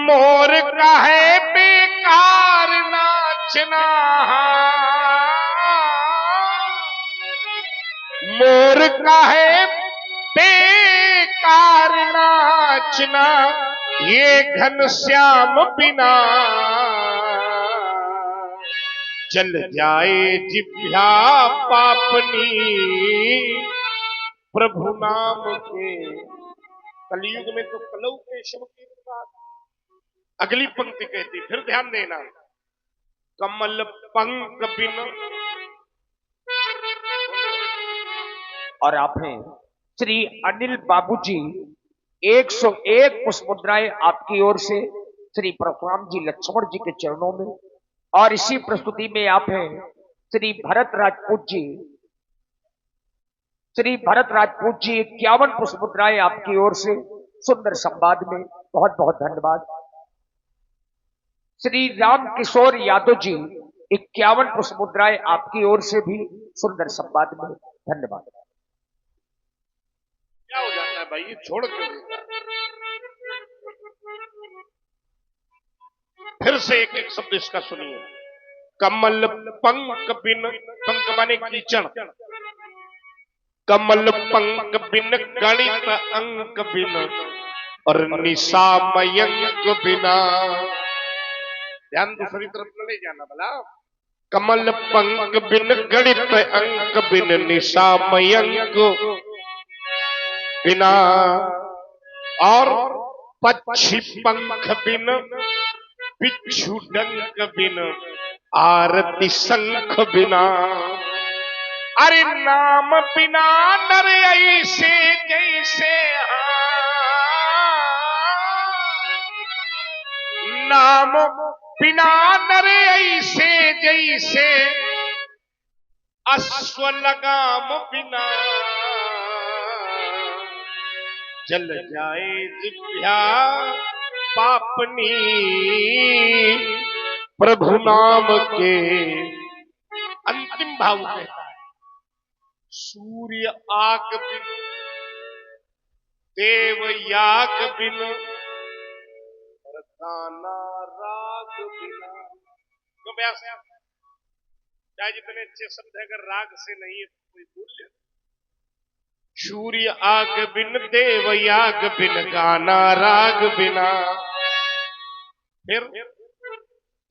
मोर का है बेकार नाचना, मोर का है बेकार नाचना, ये घनश्याम बिना जल जाए जिभ्या पापनी प्रभु नाम के। कलयुग में तो कलौ केशव की बात। अगली पंक्ति कहती, फिर ध्यान देना, कमल पंक बिन। और आपने श्री अनिल बाबूजी 101 पुष्पमुद्राएं आपकी ओर से श्री परशुराम जी लक्ष्मण जी के चरणों में। और इसी प्रस्तुति में आप हैं श्री भरत राजपूत जी, श्री भरत राजपूत जी 51 पुष्पमुद्राएं आपकी ओर से सुंदर संवाद में। बहुत बहुत धन्यवाद। श्री राम किशोर यादव जी 51 पुष्पमुद्राएं आपकी ओर से भी सुंदर संवाद में। धन्यवाद। क्या हो जाता है भाई, ये छोड़ क्यों देता है? फिर से एक एक शब्द इसका सुनिए। कमल पंक बिन, पंक माने कीचड़, कमल पंक बिन गणित अंक बिन और निशा मयंक बिना। ध्यान दूसरी तरफ न ले जाना भला। कमल पंक बिन गणित अंक बिन निशा मयंक बिना और पक्षी पंख बिन बिच्छू डंक बिन आरती शंख बिना। अरे नाम बिना नर ऐसे जैसे, नाम बिना नर ऐसे जैसे अश्व लगाम बिना जल जाए जिभ्या पापनी प्रभु नाम के। अंतिम भाव कहता है, सूर्य आग बिन देव याग बिन और गाना राग बिना। तो व्यास चाहे जितने अच्छे शब्द है, अगर राग से नहीं है तो कोई भूल ले। सूर्य आग बिन देव याग बिन गाना राग बिना, फिर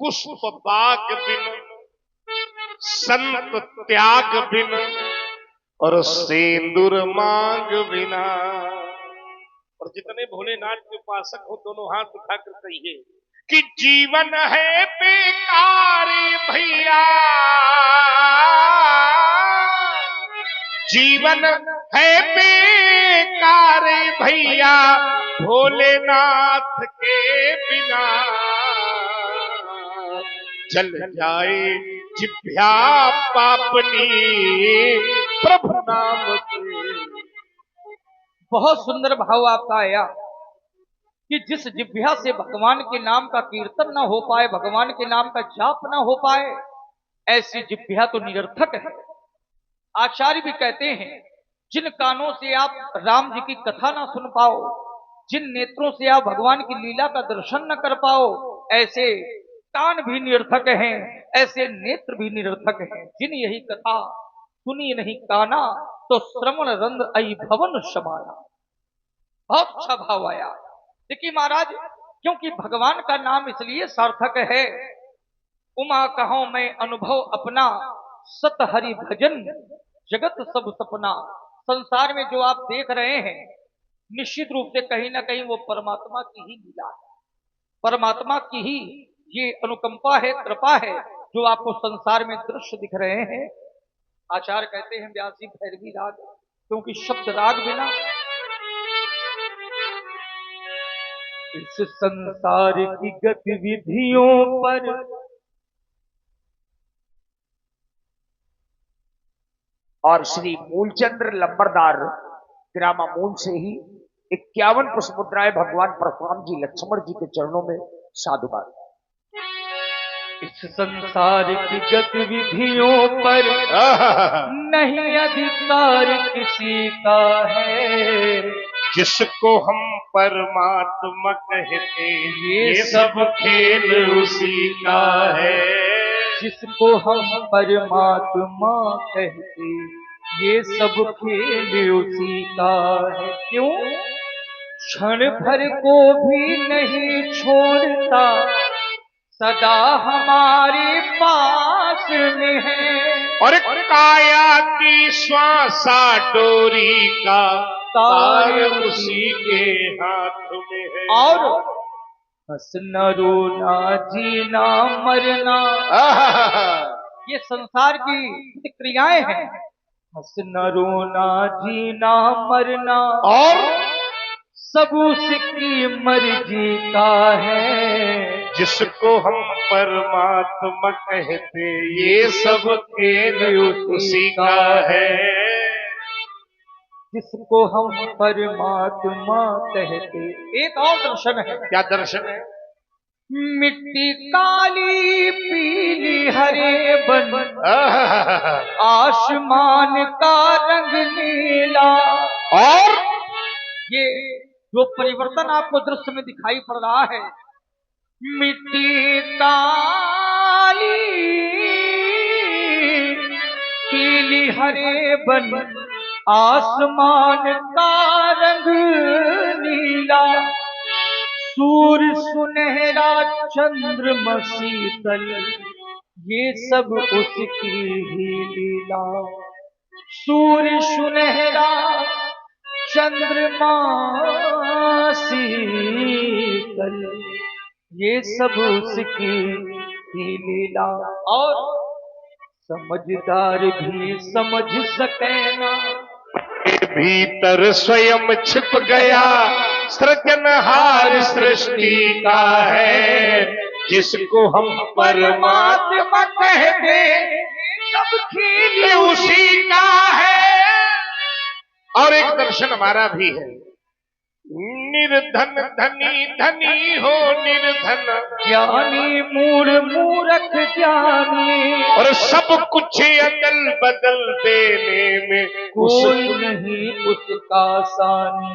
पुष्प बाग बिन संत त्याग बिन और सेंदूर मांग बिना। और जितने भोलेनाथ के उपासक हो दोनों हाथ उठाकर कहिए कि जीवन है बेकार भैया, जीवन है बेकार भैया भोलेनाथ के बिना जल जाए जिभ्या पापनी प्रभु नाम के। बहुत सुंदर भाव आपका आया कि जिस जिभ्या से भगवान के नाम का कीर्तन न हो पाए, भगवान के नाम का जाप न हो पाए, ऐसी जिभ्या तो निरर्थक है। आचार्य भी कहते हैं, जिन कानों से आप राम जी की कथा ना सुन पाओ, जिन नेत्रों से आप भगवान की लीला का दर्शन न कर पाओ, ऐसे कान भी निरर्थक हैं, ऐसे नेत्र भी निरर्थक हैं। जिन यही कथा सुनी नहीं काना, तो श्रवण रंग आई भवन समाना। बहुत अच्छा भाव आया। देखिए महाराज, क्योंकि भगवान का नाम इसलिए सार्थक है, उमा कहो मैं अनुभव अपना, सत हरि भजन जगत सब सपना। संसार में जो आप देख रहे हैं, निश्चित रूप से कहीं ना कहीं वो परमात्मा की ही लीला है, परमात्मा की ही ये अनुकंपा है, कृपा है, जो आपको संसार में दृश्य दिख रहे हैं। आचार्य कहते हैं व्यास जी भैरवी राग, क्योंकि शब्द राग बिना इस संसार की गतिविधियों पर और श्री मूलचंद्र लंबरदार ग्रामामूल से ही 51 पुष्पमुद्राएं भगवान परशुराम जी लक्ष्मण जी के चरणों में साधुवाद। इस संसार की गतिविधियों पर नहीं अधिकार किसी का है, जिसको हम परमात्मा कहते ये सब खेल उसी का है। जिसको हम परमात्मा कहते ये सब खेल उसी का है। क्यों? क्षण भर को भी नहीं छोड़ता, सदा हमारे पास में है। और काया की श्वासा डोरी का तार उसी के हाथ में है। और हंसना रोना जीना मरना ये संसार की क्रियाएं हैं। हंसना रोना जीना मरना और सब उसकी मर्जी का है। जिसको हम परमात्मा कहते ये सब खेल उसी का है। जिसको हम परमात्मा कहते। एक और दर्शन है। क्या दर्शन है? मिट्टी काली पीली हरे बन, आसमान का रंग नीला। और ये जो परिवर्तन आपको दृश्य में दिखाई पड़ रहा है, मिट्टी काली पीली हरे बन, आसमान का रंग नीला। सूर्य सुनहरा चंद्रमा शीतल, ये सब उसकी ही लीला। सूर्य सुनहरा चंद्रमा शीतल, ये सब उसकी ही लीला। और समझदार भी समझ सके ना, भीतर स्वयं छिप गया सृजनहार सृष्टि का है। जिसको हम परमात्मा कहते सब खेल उसी का है। और एक दर्शन हमारा भी है। निर्धन धनी धनी हो निर्धन, ज्ञानी मूढ़ मूर्ख ज्ञानी। और सब कुछ अदल बदल देने में कोई नहीं उसका सानी।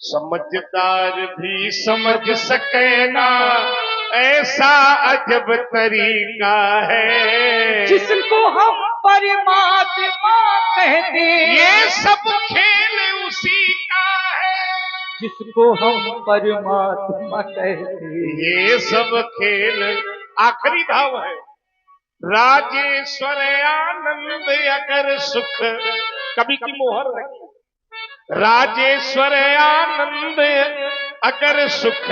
समझदार भी समझ सके ना ऐसा अजब तरीका है। जिसको हम परमात्मा कहते ये सब खेल उसी का है। जिसको हम परमात्मा कहते ये सब खेल। आखिरी भाव है। राजेश्वर आनंद अगर सुख, कभी की मोहर रखी। राजेश्वर आनंद अगर सुख,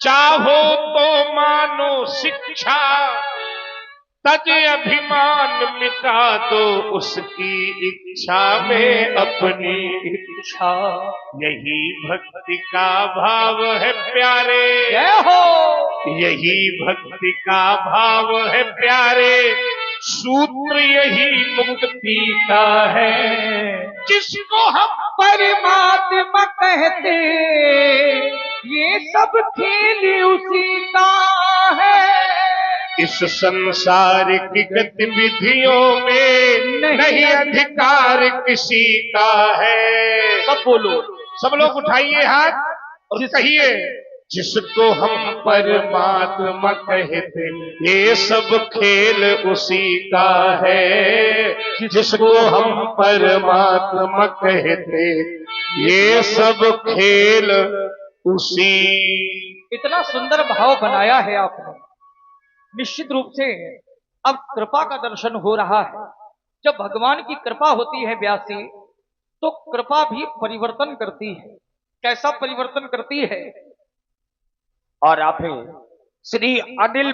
चाहो तो मानो शिक्षा। तज अभिमान मिटा दो उसकी इच्छा में अपनी इच्छा। यही भक्ति का भाव है प्यारे। जय हो। यही भक्ति का भाव है प्यारे। सूत्र यही मुक्ति का है। जिसको हम परमात्मा कहते ये सब खेल उसी का है। इस संसार की गतिविधियों में नहीं अधिकार किसी का है। सब बोलो, सब लोग उठाइए हाथ और कहिए, जिसको हम परमात्मा कहते ये सब खेल उसी का है। जिसको हम परमात्मा कहते ये सब खेल उसी। इतना सुंदर भाव बनाया है आपने। निश्चित रूप से अब कृपा का दर्शन हो रहा है। जब भगवान की कृपा होती है व्यासी, तो कृपा भी परिवर्तन करती है। कैसा परिवर्तन करती है? और आपने श्री अनिल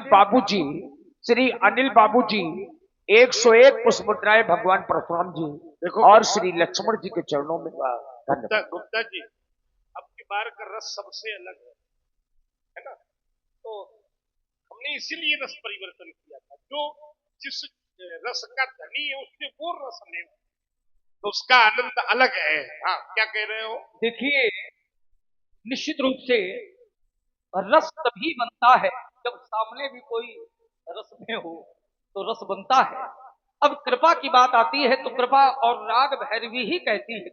बाबूजी 101 पुष्प मुद्राएं भगवान परशुराम जी देखो और श्री लक्ष्मण जी के चरणों में धन्यवाद। गुप्ता जी, अब की बार का रस सबसे अलग है ना। तो हमने इसीलिए रस परिवर्तन किया था। जो जिस रस का धनी है उससे वो रस ले, तो उसका आनंद अलग है। हाँ, क्या कह रहे हो? देखिए, निश्चित रूप से रस तभी बनता है जब सामने भी कोई रस में हो, तो रस बनता है। अब कृपा की बात आती है तो कृपा और राग भैरवी ही कहती है